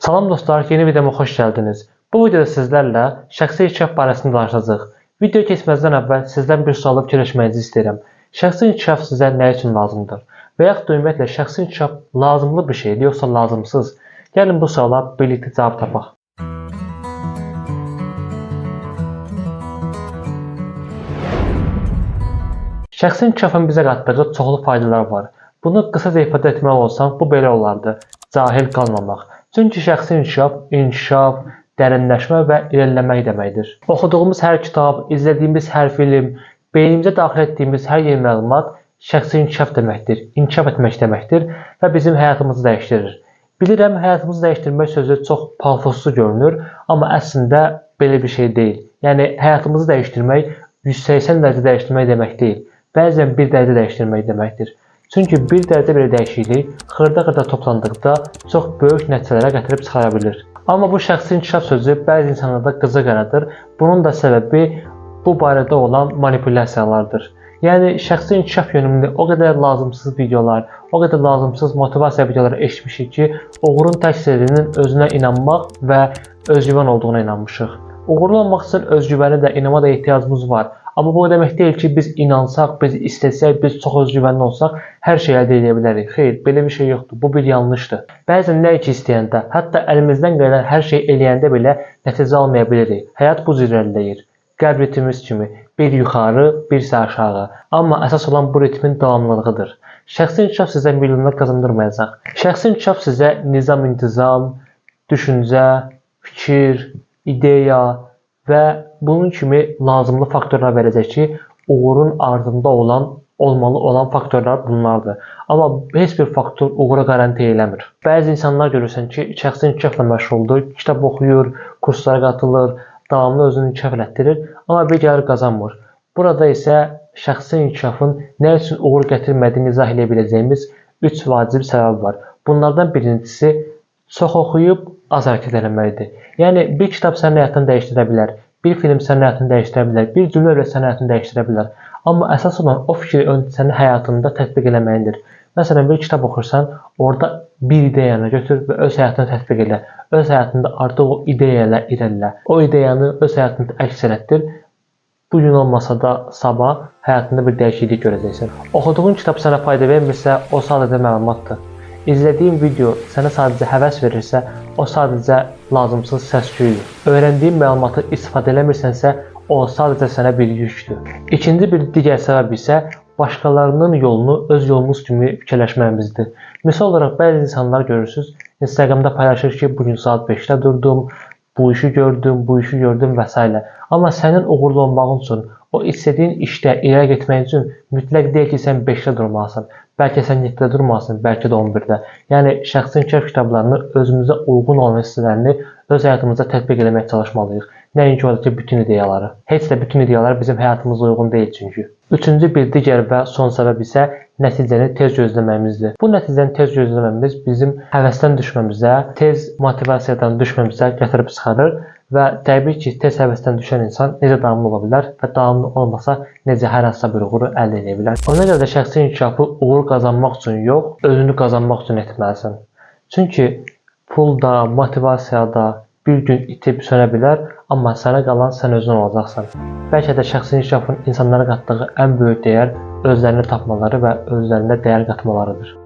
Salam dostlar, yeni videoma xoş gəldiniz. Bu videoda sizlərlə şəxsi inkişaf barəsində danışacağıq. Video keçməzdən əvvəl sizdən bir sualı fikirləşməyinizi istəyirəm. Şəxsi inkişaf sizə nə üçün lazımdır? Və yaxud da ümumiyyətlə şəxsi inkişaf lazımlı bir şeydir, yoxsa lazımsız? Gəlin bu suala birlikdə cavab tapaq. Şəxsi inkişafın bizə qatdığı çoxlu faydalar var. Bunu qısaca ifadə etmək olsam, bu belə olardı: cahil qalmamaq. Çünki şəxsi inkişaf, dərinləşmə və irəliləmək deməkdir. Oxuduğumuz hər kitab, izlədiyimiz hər film, beynimizə daxil etdiyimiz hər yeni məlumat şəxsi inkişaf deməkdir, inkişaf etmək deməkdir və bizim həyatımızı dəyişdirir. Bilirəm, həyatımızı dəyişdirmək sözü çox pafoslu görünür, amma əslində belə bir şey deyil. Yəni, həyatımızı dəyişdirmək 180 dərəcə dəyişdirmək demək deyil. Bəzən 1 dərəcə dəyişdirmək deməkdir. Çünki 1 dərəcə belə dəyişiklik xırda-xırda toplandıqda çox böyük nəticələrə gətirib çıxara bilir. Amma bu şəxsi inkişaf sözü bəzi insanlarda qızıq yaradır. Bunun da səbəbi bu barədə olan manipulyasiyalardır. Yəni, şəxsi inkişaf yönümlü o qədər lazımsız videolar, o qədər lazımsız motivasiya videoları eşitmişik ki, uğurun tək sirrinin özünə inanmaq və özgüvən olduğuna inanmışıq. Uğurlu olmaq üçün özgüvəni də, inama da ehtiyacımız var. Amma bu demək deyil ki, biz inansaq, biz istəsək, biz çox özgüvənli olsaq, hər şey əldə edə bilərik. Xeyr, belə bir şey yoxdur. Bu bir yanlışdır. Bəzən nə ki istəyəndə, hətta əlimizdən gələn hər şey eləyəndə belə nəticə almaya bilirik. Həyat bu cür irəliləyir. Qəlb ritmimiz kimi bir yuxarı, bir isə aşağı. Amma əsas olan bu ritmin davamlılığıdır. Şəxsi inkişaf sizə milyonlar qazandırmayacaq. Şəxsi inkişaf sizə nizam-intizam, düşüncə, fikir, ideya və bunun kimi lazımlı faktorlar verəcək ki, uğurun ardında olmalı olan faktorlar bunlardır. Amma heç bir faktor uğura qaranti eləmir. Bəzi insanlar görürsən ki, şəxsi inkişafla məşğuldur, kitab oxuyur, kurslara qatılır, davamlı özünü inkişaf elətdirir, amma bir gəlir qazanmır. Burada isə şəxsi inkişafın nə üçün uğur gətirmədiyini izah edə biləcəyimiz 3 vacib səbəb var. Bunlardan birincisi, çox oxuyub az hərəkət eləməkdir. Yəni, bir kitab sənin həyatını dəyişdirə bilər, bir film sənin həyatını dəyişdirə bilər, bir cümlə ilə sənin həyatını dəyişdirə bilər. Amma əsas olan o fikri sənin həyatında tətbiq eləməyindir. Məsələn, bir kitab oxursan, orada bir ideyanı götür və öz həyatına tətbiq elə. Öz həyatında artıq o ideya ilə irəlilə. O ideyanı öz həyatında əks elətdir. Bu gün olmasa da sabah həyatında bir dəyişiklik görəcəksən. Oxuduğun kitab sənə fayda vermirsə, o sadəcə məlumatdır. İzlədiyin video sənə sadəcə həvəs verirsə, o sadəcə lazımsız səs-küydür. Öyrəndiyin məlumatı istifadə eləmirsənsə, o sadəcə sənə bir yükdür. İkinci bir digər səbəb isə başqalarının yolunu öz yolumuz kimi fikirləşməyimizdir. Misal olaraq bəzi insanlar görürsünüz, Instagramda paylaşır ki, bugün saat 5-də durdum, bu işi gördüm və s. Amma sənin uğurlu olmağın üçün, o istədiyin işdə irəli getmək üçün mütləq deyil ki, sən 5-də durmalısan. Bəlkə sən 7-də durmalısın, bəlkə də 11-də. Yəni, şəxsi inkişaf kitablarını özümüzə uyğun olan hissələrini öz həyatımızda tətbiq eləməyə çalışmalıyıq. Nəinki oradakı bütün ideyaları. Heç də bütün ideyalar bizim həyatımıza uyğun deyil çünki. Üçüncü bir digər və son səbəb isə nəticəni tez gözləməyimizdir. Bu nəticəni tez gözləməyimiz bizim həvəsdən düşməmizə, tez motivasiyadan düşməmizə gətirib çıxarır və təbii ki, tez həvəsdən düşən insan necə davamlı ola bilər və davamlı olmasa necə hər hansısa bir uğuru əldə edə bilər. Ona görə də şəxsi inkişafı uğur qazanmaq üçün yox, özünü qazanmaq üçün etməlisən. Çünki pul da, motivasiya da bir gün itib sönə bilər, amma sənə qalan sən özün olacaqsan. Bəlkə də şəxsi inkişafın insanlara qatdığı ən böyük dəyər özlərini tapmaları və özlərində dəyər qatmalarıdır.